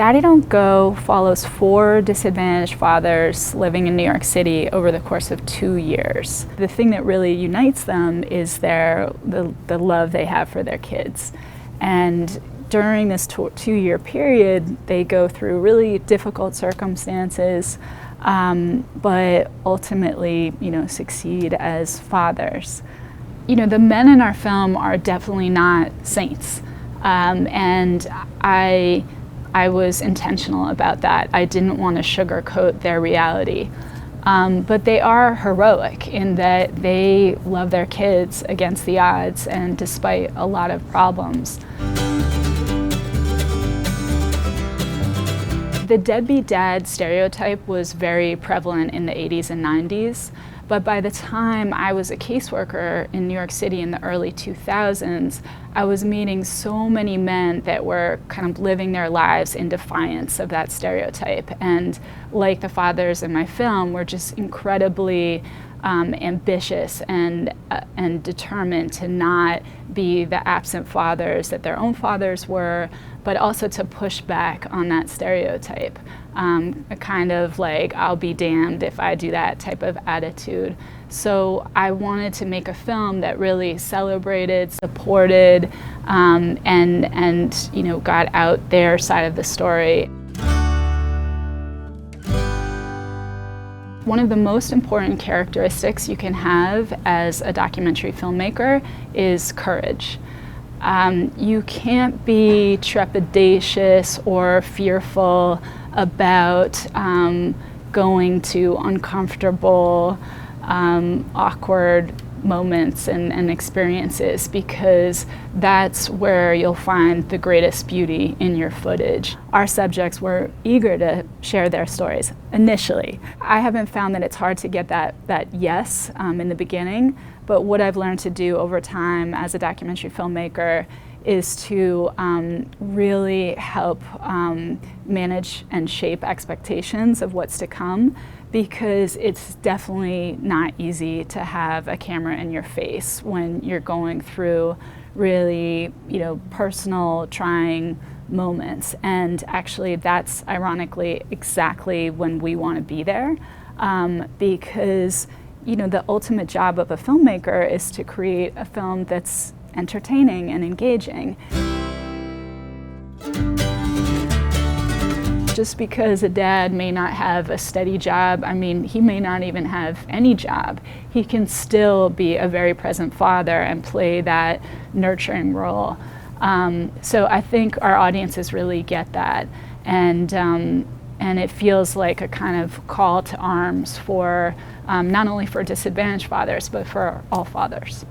Daddy Don't Go follows 4 disadvantaged fathers living in New York City over the course of 2 years. The thing that really unites them is the love they have for their kids. And during this 2-year period, they go through really difficult circumstances, but ultimately, succeed as fathers. The men in our film are definitely not saints, and I was intentional about that. I didn't want to sugarcoat their reality. But they are heroic in that they love their kids against the odds and despite a lot of problems. The deadbeat dad stereotype was very prevalent in the 80s and 90s, but by the time I was a caseworker in New York City in the early 2000s, I was meeting so many men that were kind of living their lives in defiance of that stereotype. And like the fathers in my film, were just incredibly ambitious and determined to not be the absent fathers that their own fathers were, but also to push back on that stereotype. A kind of like, I'll be damned if I do that type of attitude. So I wanted to make a film that really celebrated, supported, and got out their side of the story. One of the most important characteristics you can have as a documentary filmmaker is courage. You can't be trepidatious or fearful about going to uncomfortable, awkward moments and experiences, because that's where you'll find the greatest beauty in your footage. Our subjects were eager to share their stories initially. I haven't found that it's hard to get that yes in the beginning, but what I've learned to do over time as a documentary filmmaker is to really help manage and shape expectations of what's to come, because it's definitely not easy to have a camera in your face when you're going through really, personal, trying moments. And actually, that's ironically exactly when we want to be there, because the ultimate job of a filmmaker is to create a film that's entertaining and engaging. Just because a dad may not have a steady job, he may not even have any job, he can still be a very present father and play that nurturing role. So I think our audiences really get that, and it feels like a kind of call to arms for not only for disadvantaged fathers, but for all fathers.